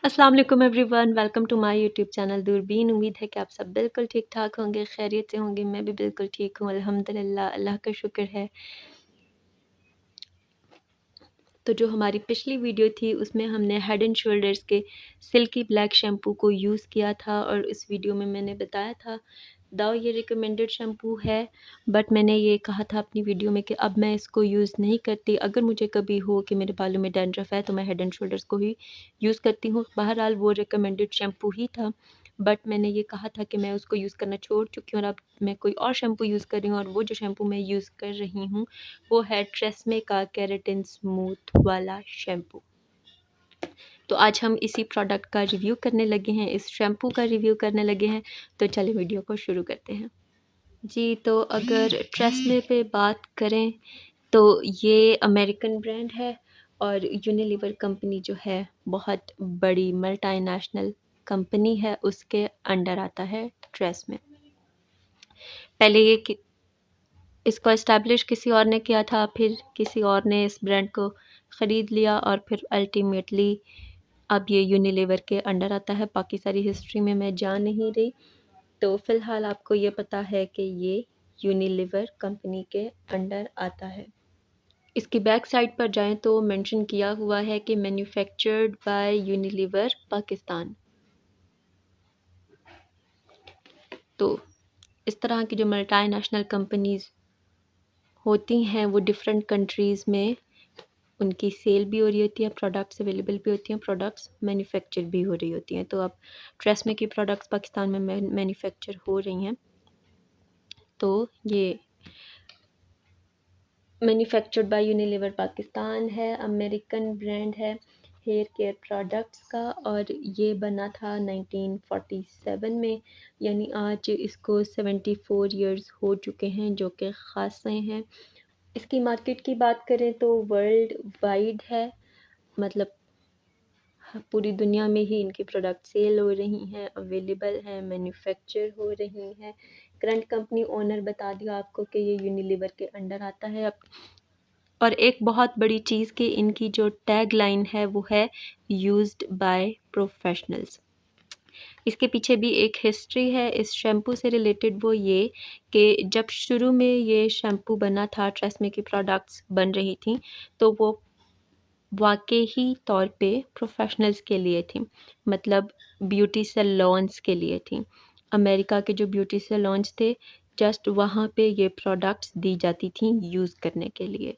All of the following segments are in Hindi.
अस्सलाम वालेकुम everyone, welcome to my YouTube channel Doorbeen. उम्मीद है कि आप सब बिल्कुल ठीक-ठाक होंगे, खैरियत से होंगे। मैं भी बिल्कुल ठीक हूँ अल्हम्दुलिल्लाह, अल्लाह का शुक्र है। तो जो हमारी पिछली वीडियो थी उसमें हमने हेड एंड शोल्डर्स के सिल्की ब्लैक शैम्पू को यूज़ किया था और इस वीडियो में मैंने बताया था दाव ये रिकमेंडेड शैम्पू है, बट मैंने ये कहा था अपनी वीडियो में कि अब मैं इसको यूज़ नहीं करती। अगर मुझे कभी हो कि मेरे बालों में डैंड्रफ है तो मैं हेड एंड शोल्डर्स को ही यूज़ करती हूँ। बहरहाल वो रिकमेंडेड शैम्पू ही था, बट मैंने ये कहा था कि मैं उसको यूज़ करना छोड़ चुकी हूँ और अब मैं कोई और शैम्पू यूज़ कर रही हूँ और वो जो शैम्पू मैं यूज़ कर रही हूँ वो है ट्रेस्मे का केराटिन स्मूथ वाला शैम्पू। तो आज हम इसी प्रोडक्ट का रिव्यू करने लगे हैं, इस शैम्पू का रिव्यू करने लगे हैं। तो चलिए वीडियो को शुरू करते हैं। जी, तो अगर ट्रेस्मे पे बात करें तो ये अमेरिकन ब्रांड है और यूनिलीवर कंपनी जो है बहुत बड़ी मल्टीनेशनल कंपनी है, उसके अंडर आता है ट्रेस्मे। पहले ये इसको एस्टैब्लिश किसी और ने किया था, फिर किसी और ने इस ब्रांड को ख़रीद लिया और फिर अल्टीमेटली अब ये यूनिलीवर के अंडर आता है। बाकी सारी हिस्ट्री में मैं जा नहीं रही, तो फ़िलहाल आपको ये पता है कि ये यूनिलीवर कंपनी के अंडर आता है। इसकी बैक साइड पर जाएं तो मेंशन किया हुआ है कि मैन्युफैक्चर्ड बाय यूनिलीवर पाकिस्तान। तो इस तरह की जो मल्टीनेशनल कंपनीज़ होती हैं वो डिफरेंट कंट्रीज़ में उनकी सेल भी हो रही होती है, प्रोडक्ट्स अवेलेबल भी होती हैं, प्रोडक्ट्स मैन्युफैक्चर भी हो रही होती हैं। तो अब ट्रेस्मे की प्रोडक्ट्स पाकिस्तान में मैन्युफैक्चर हो रही हैं। तो ये मैन्युफैक्चर्ड बाय यूनिलीवर पाकिस्तान है, अमेरिकन ब्रांड है हेयर केयर प्रोडक्ट्स का और ये बना था 1947 में, यानी आज इसको 74 इयर्स हो चुके हैं, जो कि ख़ासे हैं। इसकी मार्केट की बात करें तो वर्ल्ड वाइड है, मतलब पूरी दुनिया में ही इनकी प्रोडक्ट सेल हो रही हैं, अवेलेबल हैं, मैन्युफैक्चर हो रही हैं। करंट कंपनी ओनर बता दिया आपको कि ये यूनिलीवर के अंडर आता है। अब और एक बहुत बड़ी चीज़ कि इनकी जो टैग लाइन है वो है यूज्ड बाय प्रोफेशनल्स। इसके पीछे भी एक हिस्ट्री है इस शैम्पू से रिलेटेड, वो ये कि जब शुरू में ये शैम्पू बना था, ट्रेस्मे की प्रोडक्ट्स बन रही थी, तो वो वाक़ई तौर पे प्रोफेशनल्स के लिए थी, मतलब ब्यूटी सैलून्स के लिए थी। अमेरिका के जो ब्यूटी सैलून्स थे, जस्ट वहाँ पे ये प्रोडक्ट्स दी जाती थी यूज़ करने के लिए।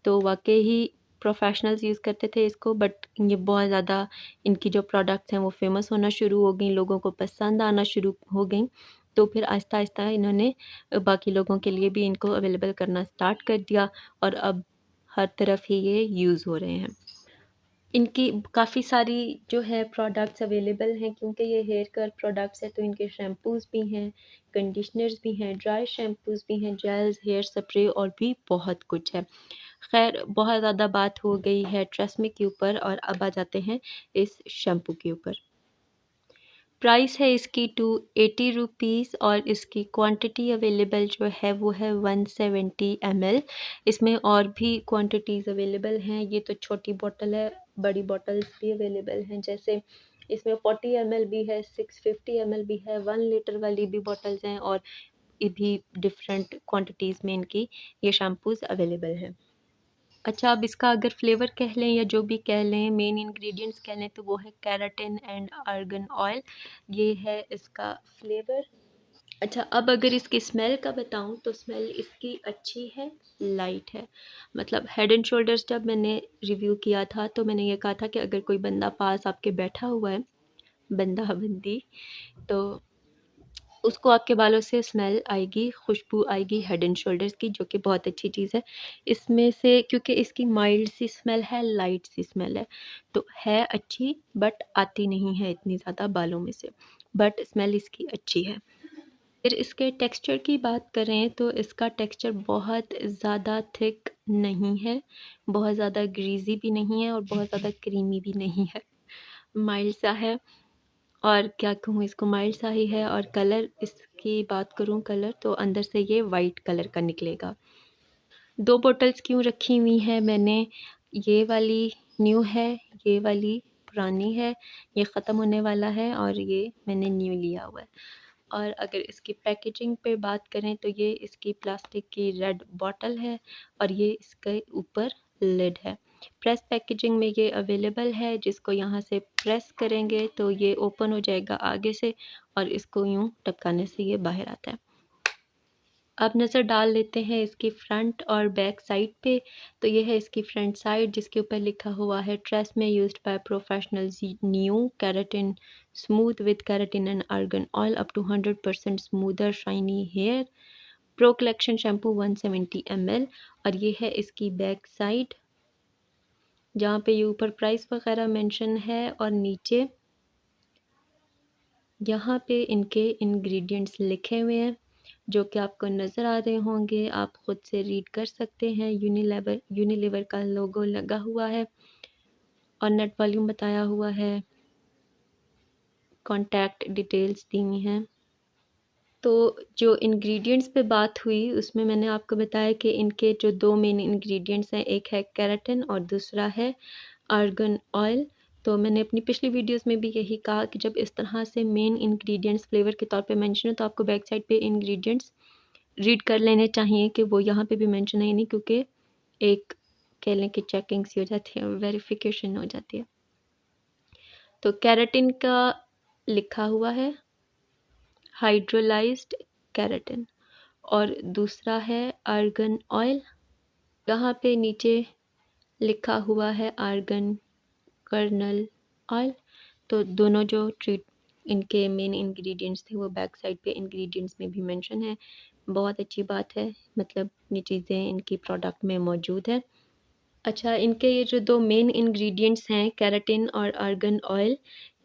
तो वाक़ई प्रोफेशनल्स यूज़ करते थे इसको, बट ये बहुत ज़्यादा इनकी जो प्रोडक्ट्स हैं वो फ़ेमस होना शुरू हो गई, लोगों को पसंद आना शुरू हो गई। तो फिर आहिस्ता-आहिस्ता इन्होंने बाकी लोगों के लिए भी इनको अवेलेबल करना स्टार्ट कर दिया और अब हर तरफ ही ये यूज़ हो रहे हैं। इनकी काफ़ी सारी जो है प्रोडक्ट्स अवेलेबल हैं, क्योंकि ये हेयर केयर प्रोडक्ट्स हैं तो इनके शैम्पूज़ भी हैं, कंडीशनर्स भी हैं, ड्राई शैम्पूज़ भी हैं, जेल्स, हेयर स्प्रे और भी बहुत कुछ है। खैर, बहुत ज़्यादा बात हो गई है ट्रेस्मे के ऊपर और अब आ जाते हैं इस शैम्पू के ऊपर। प्राइस है इसकी 280 रुपीज़ और इसकी क्वांटिटी अवेलेबल जो है वो है 170 ml। इसमें और भी क्वांटिटीज़ अवेलेबल हैं, ये तो छोटी बॉटल है, बड़ी बॉटल्स भी अवेलेबल हैं, जैसे इसमें 40 ml भी है, 650 ml भी है, 1 लीटर वाली भी बॉटल्स हैं और ये भी डिफरेंट क्वांटिटीज़ में इनकी ये शैम्पूज़ अवेलेबल हैं। अच्छा, अब इसका अगर फ्लेवर कह लें या जो भी कह लें, मेन इंग्रेडिएंट्स कह लें, तो वो है केराटिन एंड आर्गन ऑयल, ये है इसका फ्लेवर। अच्छा, अब अगर इसकी स्मेल का बताऊं तो स्मेल इसकी अच्छी है, लाइट है। मतलब हेड एंड शोल्डर्स जब मैंने रिव्यू किया था तो मैंने ये कहा था कि अगर कोई बंदा पास आपके बैठा हुआ है, बंदा बंदी, तो उसको आपके बालों से स्मेल आएगी, खुशबू आएगी हेड एंड शोल्डर्स की, जो कि बहुत अच्छी चीज़ है। इसमें से क्योंकि इसकी माइल्ड सी स्मेल है, लाइट सी स्मेल है, तो है अच्छी, बट आती नहीं है इतनी ज़्यादा बालों में से, बट स्मेल इसकी अच्छी है। फिर इसके टेक्सचर की बात करें तो इसका टेक्सचर बहुत ज़्यादा थिक नहीं है, बहुत ज़्यादा ग्रीज़ी भी नहीं है और बहुत ज़्यादा क्रीमी भी नहीं है, माइल्ड सा है। और क्या कहूँ, इसको माइल्ड सा ही है। और कलर इसकी बात करूँ, कलर तो अंदर से ये वाइट कलर का निकलेगा। 2 बॉटल्स क्यों रखी हुई हैं मैंने, ये वाली न्यू है, ये वाली पुरानी है, ये ख़त्म होने वाला है और ये मैंने न्यू लिया हुआ है। और अगर इसकी पैकेजिंग पे बात करें तो ये इसकी प्लास्टिक की रेड बॉटल है और ये इसके ऊपर लिड है। प्रेस पैकेजिंग में ये अवेलेबल है, जिसको यहाँ से प्रेस करेंगे तो ये ओपन हो जाएगा आगे से और इसको यूँ टपकाने से ये बाहर आता है। अब नज़र डाल लेते हैं इसकी फ्रंट और बैक साइड पे। तो ये है इसकी फ्रंट साइड, जिसके ऊपर लिखा हुआ है TRESemme used by professionals, new keratin smooth with keratin and argan oil up to 100% smoother shiny hair, pro collection shampoo 170 ml। और ये है इसकी बैक साइड, जहाँ पे ये ऊपर प्राइस वगैरह मेंशन है और नीचे यहाँ पे इनके इंग्रेडिएंट्स लिखे हुए हैं, जो कि आपको नज़र आ रहे होंगे। आप ख़ुद से रीड कर सकते हैं। यूनिलीवर का लोगो लगा हुआ है और नेट वॉल्यूम बताया हुआ है, कॉन्टैक्ट डिटेल्स दी हुई हैं। तो जो इंग्रेडिएंट्स पे बात हुई उसमें मैंने आपको बताया कि इनके जो दो मेन इंग्रेडिएंट्स हैं, एक है केराटिन और दूसरा है आर्गन ऑयल। तो मैंने अपनी पिछली वीडियोस में भी यही कहा कि जब इस तरह से मेन इंग्रेडिएंट्स फ्लेवर के तौर पे मेंशन हो तो आपको बैक साइड पे इंग्रेडिएंट्स रीड कर लेने चाहिए कि वो यहाँ पे भी मेंशन है नहीं, क्योंकि एक कह लें कि चेकिंग सी हो जाती है, वेरिफिकेशन हो जाती है। तो केराटिन का लिखा हुआ है हाइड्रोलाइज्ड केराटिन और दूसरा है आर्गन ऑयल। यहाँ पे नीचे लिखा हुआ है आर्गन कर्नल ऑयल। तो दोनों जो इनके मेन इंग्रेडिएंट्स थे वो बैक साइड पे इंग्रेडिएंट्स में भी मेंशन है। बहुत अच्छी बात है, मतलब ये चीज़ें इनकी प्रोडक्ट में मौजूद है। अच्छा, इनके ये जो दो मेन इंग्रेडिएंट्स हैं केराटिन और आर्गन ऑयल,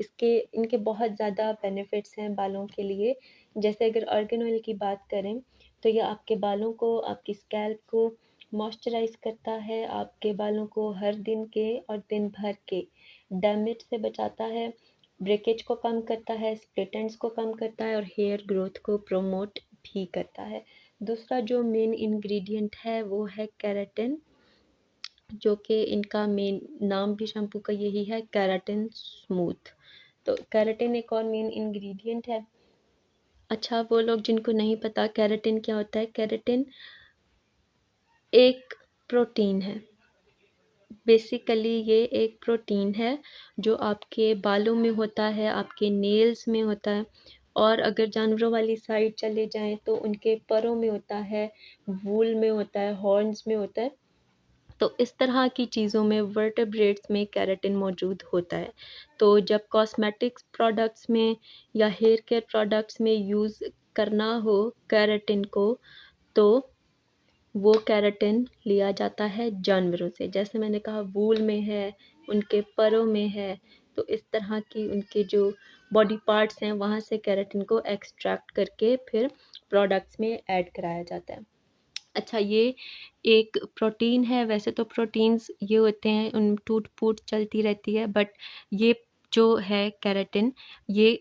इनके बहुत ज़्यादा बेनिफिट्स हैं बालों के लिए। जैसे अगर आर्गन ऑयल की बात करें तो ये आपके बालों को, आपकी स्कैल्प को मॉइस्चराइज करता है, आपके बालों को हर दिन के और दिन भर के डैमेज से बचाता है, ब्रेकेज को कम करता है, स्प्लिट एंड्स को कम करता है और हेयर ग्रोथ को प्रमोट भी करता है। दूसरा जो मेन इंग्रेडिएंट है वो है केराटिन, जो कि इनका मेन नाम भी शैम्पू का यही है, केराटिन स्मूथ। तो केराटिन एक और मेन इंग्रेडिएंट है। अच्छा, वो लोग जिनको नहीं पता केराटिन क्या होता है, केराटिन एक प्रोटीन है। बेसिकली ये एक प्रोटीन है जो आपके बालों में होता है, आपके नेल्स में होता है, और अगर जानवरों वाली साइड चले जाएं तो उनके परों में होता है, वूल में होता है, हॉर्न्स में होता है। तो इस तरह की चीज़ों में, वर्टेब्रेट्स में केराटिन मौजूद होता है। तो जब कॉस्मेटिक्स प्रोडक्ट्स में या हेयर केयर प्रोडक्ट्स में यूज़ करना हो केराटिन को, तो वो केराटिन लिया जाता है जानवरों से। जैसे मैंने कहा वूल में है, उनके परों में है, तो इस तरह की उनके जो बॉडी पार्ट्स हैं वहाँ से केराटिन को एक्सट्रैक्ट करके फिर प्रोडक्ट्स में ऐड कराया जाता है। अच्छा, ये एक प्रोटीन है। वैसे तो प्रोटीन्स ये होते हैं, उन टूट-फूट चलती रहती है, बट ये जो है केराटिन, ये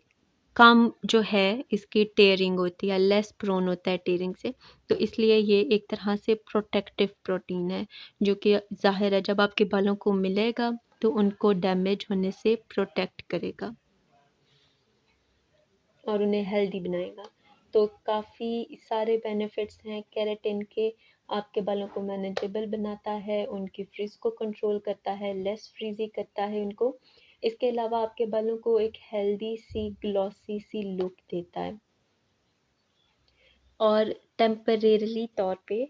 कम जो है इसकी टेयरिंग होती है, लेस प्रोन होता है टेयरिंग से। तो इसलिए ये एक तरह से प्रोटेक्टिव प्रोटीन है, जो कि ज़ाहिर है जब आपके बालों को मिलेगा तो उनको डैमेज होने से प्रोटेक्ट करेगा और उन्हें हेल्दी बनाएगा। तो काफ़ी सारे बेनिफिट्स हैं केराटिन के। आपके बालों को मैनेजेबल बनाता है, उनकी फ्रिज को कंट्रोल करता है, लेस फ्रीजी करता है उनको। इसके अलावा आपके बालों को एक हेल्दी सी ग्लॉसी सी लुक देता है और टेम्परेरीली तौर पे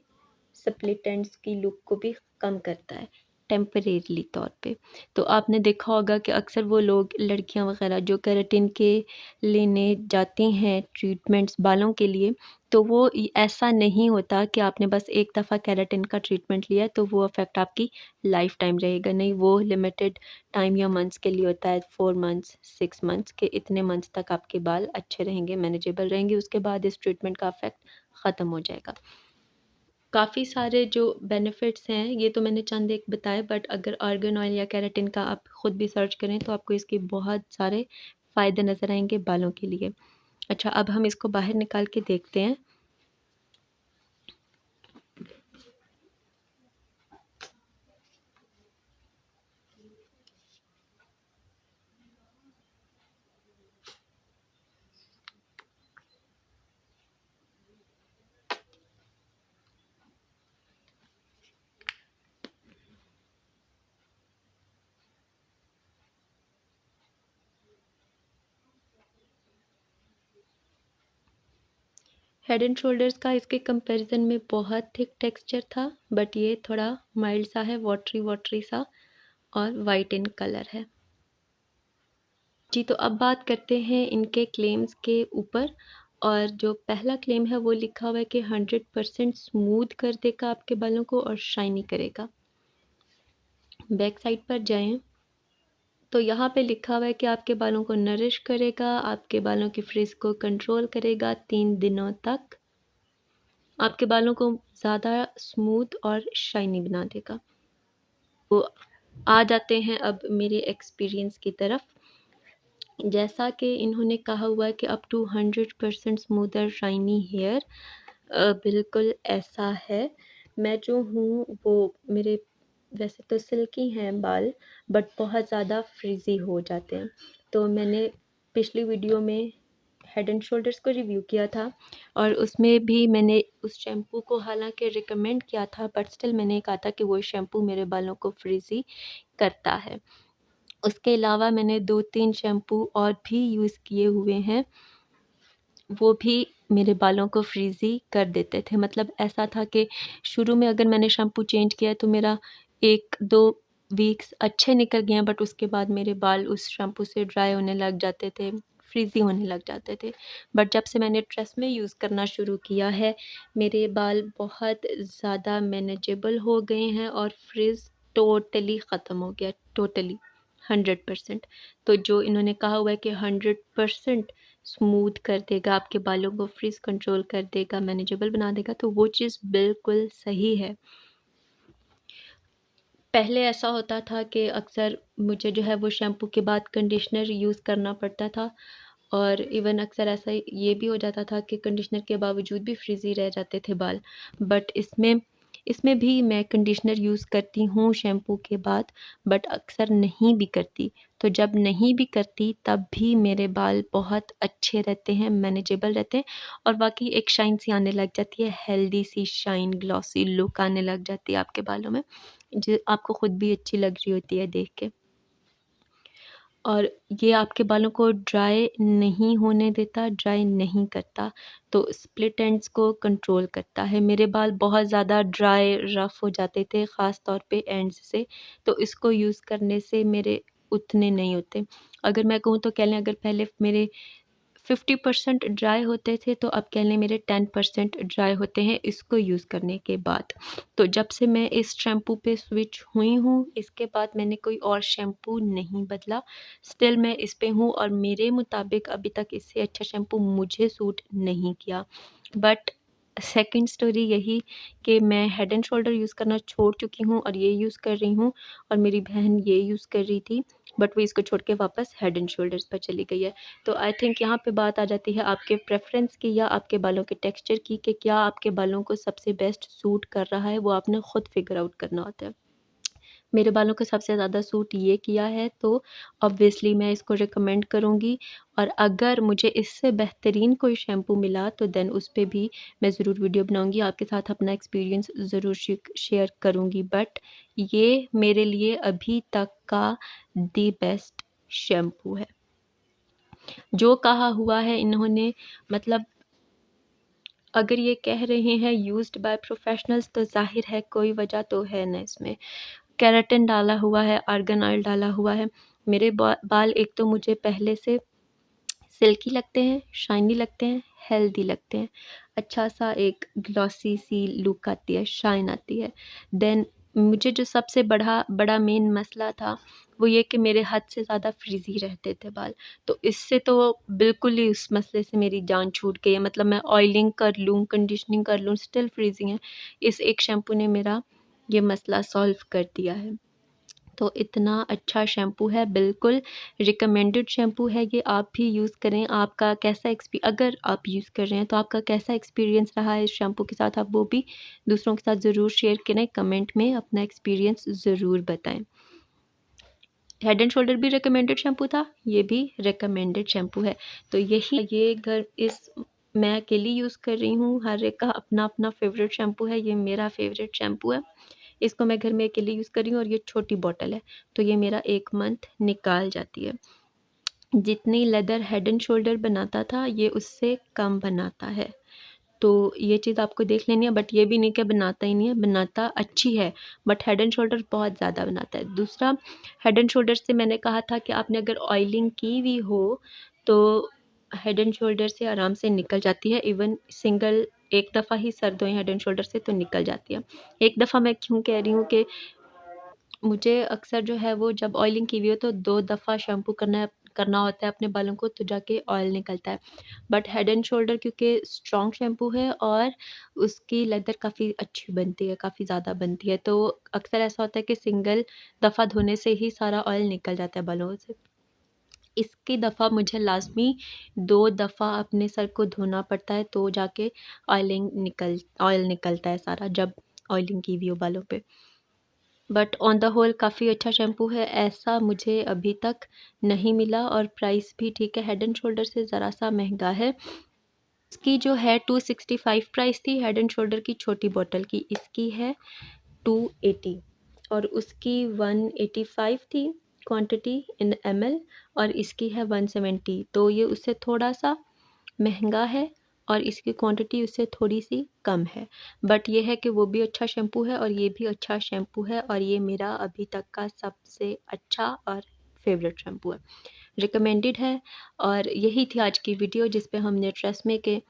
स्प्लिट एंड्स की लुक को भी कम करता है, टेम्परेरीली तौर पे। तो आपने देखा होगा कि अक्सर वो लोग, लड़कियां वगैरह जो केराटिन के लेने जाती हैं ट्रीटमेंट्स बालों के लिए, तो वो ऐसा नहीं होता कि आपने बस एक दफ़ा केराटिन का ट्रीटमेंट लिया तो वो इफ़ेक्ट आपकी लाइफ टाइम रहेगा। नहीं, वो लिमिटेड टाइम या मंथ्स के लिए होता है, 4 मंथ्स 6 मंथ्स के, इतने मंथ्स तक आपके बाल अच्छे रहेंगे, मैनेजेबल रहेंगे। उसके बाद इस ट्रीटमेंट का इफ़ेक्ट ख़त्म हो जाएगा। काफ़ी सारे जो बेनिफिट्स हैं, ये तो मैंने चंद एक बताए, बट अगर आर्गन ऑयल या केराटिन का आप ख़ुद भी सर्च करें तो आपको इसके बहुत सारे फ़ायदे नज़र आएंगे बालों के लिए। अच्छा, अब हम इसको बाहर निकाल के देखते हैं। हेड एंड शोल्डर्स का इसके कंपैरिजन में बहुत थिक टेक्सचर था, बट ये थोड़ा माइल्ड सा है, वाटरी वाटरी सा, और वाइट इन कलर है जी। तो अब बात करते हैं इनके क्लेम्स के ऊपर। और जो पहला क्लेम है वो लिखा हुआ है कि 100% स्मूथ कर देगा आपके बालों को और शाइनी करेगा। बैक साइड पर जाएं तो यहाँ पे लिखा हुआ है कि आपके बालों को नरिश करेगा, आपके बालों की फ्रिज को कंट्रोल करेगा 3 दिनों तक, आपके बालों को ज़्यादा स्मूथ और शाइनी बना देगा। तो आ जाते हैं अब मेरे एक्सपीरियंस की तरफ। जैसा कि इन्होंने कहा हुआ है कि up to 100% smoother shiny hair, बिल्कुल ऐसा है। मैं जो हूँ वो मेरे वैसे तो सिल्की हैं बाल, बट बहुत ज़्यादा फ्रिज़ी हो जाते हैं। तो मैंने पिछली वीडियो में हेड एंड शोल्डर्स को रिव्यू किया था और उसमें भी मैंने उस शैम्पू को हालांकि रिकमेंड किया था, बट स्टिल मैंने कहा था कि वो शैम्पू मेरे बालों को फ्रिज़ी करता है। उसके अलावा मैंने 2-3 शैम्पू और भी यूज़ किए हुए हैं, वो भी मेरे बालों को फ्रीज़ी कर देते थे। मतलब ऐसा था कि शुरू में अगर मैंने शैम्पू चेंज किया तो मेरा 1-2 वीक्स अच्छे निकल गए हैं, बट उसके बाद मेरे बाल उस शैम्पू से ड्राई होने लग जाते थे, फ्रीज़ी होने लग जाते थे। बट जब से मैंने ट्रेसम्मे यूज़ करना शुरू किया है, मेरे बाल बहुत ज़्यादा मैनेजेबल हो गए हैं और फ्रिज़ टोटली ख़त्म हो गया, टोटली 100%। तो जो इन्होंने कहा हुआ है कि 100% स्मूथ कर देगा, आपके बालों को फ्रीज कंट्रोल कर देगा, मैनेजेबल बना देगा, तो वो चीज़ बिल्कुल सही है। पहले ऐसा होता था कि अक्सर मुझे जो है वो शैम्पू के बाद कंडीशनर यूज़ करना पड़ता था, और इवन अक्सर ऐसा ये भी हो जाता था कि कंडीशनर के बावजूद भी फ्रीज़ी रह जाते थे बाल। बट इसमें इसमें भी मैं कंडीशनर यूज़ करती हूँ शैम्पू के बाद, बट अक्सर नहीं भी करती। तो जब नहीं भी करती तब भी मेरे बाल बहुत अच्छे रहते हैं, मैनेजेबल रहते हैं, और बाकी एक शाइन सी आने लग जाती है, हेल्दी सी शाइन, ग्लॉसी लुक आने लग जाती है आपके बालों में, जो आपको खुद भी अच्छी लग रही होती है देख के। और ये आपके बालों को ड्राई नहीं होने देता, ड्राई नहीं करता, तो स्प्लिट एंड्स को कंट्रोल करता है। मेरे बाल बहुत ज़्यादा ड्राई रफ़ हो जाते थे, ख़ास तौर पे एंड्स से, तो इसको यूज़ करने से मेरे उतने नहीं होते। अगर मैं कहूँ तो कह लें, अगर पहले मेरे 50% ड्राई होते थे, तो अब कह लें मेरे 10% ड्राई होते हैं इसको यूज़ करने के बाद। तो जब से मैं इस शैम्पू पे स्विच हुई हूँ, इसके बाद मैंने कोई और शैम्पू नहीं बदला। स्टिल मैं इस पे हूँ और मेरे मुताबिक अभी तक इससे अच्छा शैम्पू मुझे सूट नहीं किया। बट सेकंड स्टोरी यही कि मैं हेड एंड शोल्डर यूज़ करना छोड़ चुकी हूँ और ये यूज़ कर रही हूँ, और मेरी बहन ये यूज़ कर रही थी, बट वो इसको छोड़ के वापस हेड एंड शोल्डर्स पर चली गई है। तो आई थिंक यहाँ पे बात आ जाती है आपके प्रेफ़रेंस की या आपके बालों के टेक्सचर की, कि क्या आपके बालों को सबसे बेस्ट सूट कर रहा है, वो आपने खुद फ़िगर आउट करना होता है। मेरे बालों को सबसे ज़्यादा सूट ये किया है, तो ऑब्वियसली मैं इसको रिकमेंड करूँगी, और अगर मुझे इससे बेहतरीन कोई शैम्पू मिला तो देन उस पे भी मैं ज़रूर वीडियो बनाऊँगी, आपके साथ अपना एक्सपीरियंस ज़रूर शेयर करूँगी। बट ये मेरे लिए अभी तक का द बेस्ट शैम्पू है। जो कहा हुआ है इन्होंने, मतलब अगर ये कह रहे हैं यूज्ड बाय प्रोफेशनल्स, तो ज़ाहिर है कोई वजह तो है ना इसमें। केराटिन डाला हुआ है, आर्गन ऑयल डाला हुआ है। मेरे बाल एक तो मुझे पहले से सिल्की लगते हैं, शाइनी लगते हैं, हेल्दी लगते हैं। अच्छा सा एक ग्लॉसी सी लुक आती है, शाइन आती है। देन मुझे जो सबसे बड़ा मेन मसला था, वो ये कि मेरे हद से ज़्यादा फ्रिज़ी रहते थे बाल। तो इससे तो बिल्कुल ही उस मसले से मेरी जान छूट गई है। मतलब मैं ऑयलिंग कर लूँ, कंडीशनिंग कर लूँ, स्टिल फ्रीज़िंग है। इस एक शैम्पू ने मेरा ये मसला सॉल्व कर दिया है। तो इतना अच्छा शैम्पू है, बिल्कुल रिकमेंडेड शैम्पू है ये, आप भी यूज़ करें। आपका कैसा अगर आप यूज़ कर रहे हैं तो आपका कैसा एक्सपीरियंस रहा है इस शैम्पू के साथ, आप वो भी दूसरों के साथ ज़रूर शेयर करें, कमेंट में अपना एक्सपीरियंस ज़रूर बताएं। हेड एंड शोल्डर भी रिकमेंडेड शैम्पू था, ये भी रिकमेंडेड शैम्पू है। तो ये घर इस मैं अकेली यूज़ कर रही हूँ, हर एक का अपना अपना फेवरेट शैम्पू है। ये मेरा फेवरेट शैम्पू है, इसको मैं घर में अकेले यूज़ कर रही हूँ, और ये छोटी बॉटल है, तो ये मेरा 1 मंथ निकाल जाती है। जितनी लेदर हेड एंड शोल्डर बनाता था, ये उससे कम बनाता है। तो ये चीज़ आपको देख लेनी है, बट ये भी नहीं कि बनाता ही नहीं है, बनाता अच्छी है, बट हेड एंड शोल्डर बहुत ज़्यादा बनाता है। दूसरा, हेड एंड शोल्डर से मैंने कहा था कि आपने अगर ऑयलिंग की हुई हो तो हेड एंड शोल्डर से आराम से निकल जाती है। इवन सिंगल एक दफ़ा ही सर धोएं हेड एंड शोल्डर से तो निकल जाती है। एक दफ़ा मैं क्यों कह रही हूँ कि मुझे अक्सर जो है वो जब ऑयलिंग की हुई हो तो 2 दफ़ा शैम्पू करना होता है अपने बालों को, तो जाके ऑयल निकलता है। बट हेड एंड शोल्डर क्योंकि स्ट्रॉन्ग शैम्पू है और उसकी लेदर काफ़ी अच्छी बनती है, काफ़ी ज़्यादा बनती है, तो अक्सर ऐसा होता है कि सिंगल दफ़ा धोने से ही सारा ऑयल निकल जाता है बालों से। इसकी दफ़ा मुझे लाज़मी 2 दफ़ा अपने सर को धोना पड़ता है, तो जाके ऑयल निकलता है सारा, जब ऑयलिंग की हुई हो बालों पे। बट ऑन द होल काफ़ी अच्छा शैम्पू है, ऐसा मुझे अभी तक नहीं मिला और प्राइस भी ठीक है, हेड एंड शोल्डर से ज़रा-सा महँगा है। इसकी जो है 265 प्राइस थी हेड एंड शोल्डर की छोटी बॉटल की, इसकी है 280 और उसकी 185 थी क्वांटिटी इन एमएल और इसकी है 170, तो ये उससे थोड़ा-सा महँगा है और इसकी क्वांटिटी उससे थोड़ी-सी कम है। बट ये है कि वो भी अच्छा शैम्पू है और ये भी अच्छा शैम्पू है और ये मेरा अभी तक का सबसे अच्छा और फ़ेवरेट शैम्पू है। रिकमेंडेड है और यही थी आज की वीडियो जिस पे हमने ट्रेसम्मे के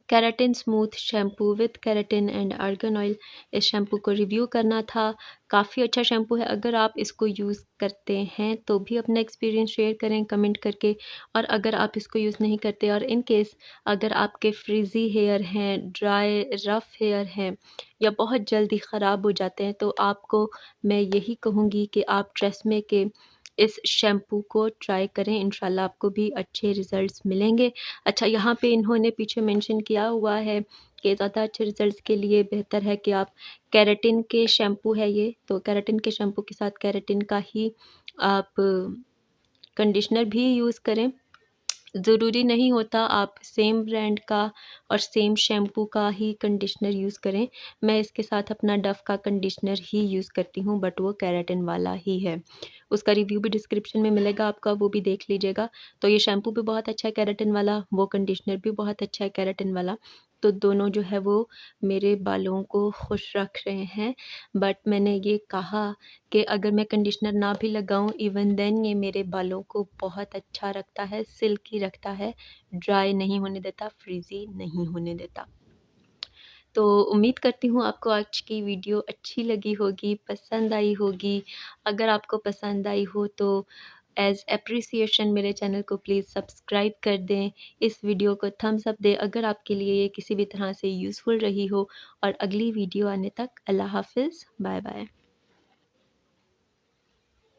keratin smooth shampoo with keratin and argan oil इस शैम्पू को रिव्यू करना था। काफ़ी अच्छा शैम्पू है, अगर आप इसको यूज़ करते हैं तो भी अपना एक्सपीरियंस शेयर करें कमेंट करके, और अगर आप इसको यूज़ नहीं करते और इन केस अगर आपके फ्रिज़ी हेयर हैं, ड्राई रफ़ हेयर हैं या बहुत जल्दी ख़राब हो जाते हैं, तो आपको मैं यही कहूँगी कि आप ट्रेसम्मे के इस शैम्पू को ट्राई करें, इंशाल्लाह आपको भी अच्छे रिज़ल्ट्स मिलेंगे। अच्छा, यहाँ पे इन्होंने पीछे मेंशन किया हुआ है कि ज़्यादा अच्छे रिज़ल्ट्स के लिए बेहतर है कि आप केराटिन के शैम्पू है ये, तो केराटिन के शैम्पू के साथ केराटिन का ही आप कंडीशनर भी यूज़ करें। ज़रूरी नहीं होता आप सेम ब्रांड का और सेम शैम्पू का ही कंडीशनर यूज़ करें। मैं इसके साथ अपना डव का कंडीशनर ही यूज़ करती हूँ, बट वो केराटिन वाला ही है। उसका रिव्यू भी डिस्क्रिप्शन में मिलेगा आपका, वो भी देख लीजिएगा। तो ये शैम्पू भी बहुत अच्छा है केराटिन वाला, वो कंडीशनर भी बहुत अच्छा है केराटिन वाला। तो दोनों जो है वो मेरे बालों को खुश रख रहे हैं। बट मैंने ये कहा कि अगर मैं कंडीशनर ना भी लगाऊं इवन देन ये मेरे बालों को बहुत अच्छा रखता है, सिल्की रखता है, ड्राई नहीं होने देता, फ्रीज़ी नहीं होने देता। तो उम्मीद करती हूँ आपको आज की वीडियो अच्छी लगी होगी, पसंद आई होगी। अगर आपको पसंद आई हो तो एज़ एप्रिसिएशन मेरे चैनल को प्लीज़ सब्सक्राइब कर दें, इस वीडियो को थम्स अप दें अगर आपके लिए ये किसी भी तरह से यूज़फुल रही हो, और अगली वीडियो आने तक अल्लाह हाफ़िज़, बाय बाय।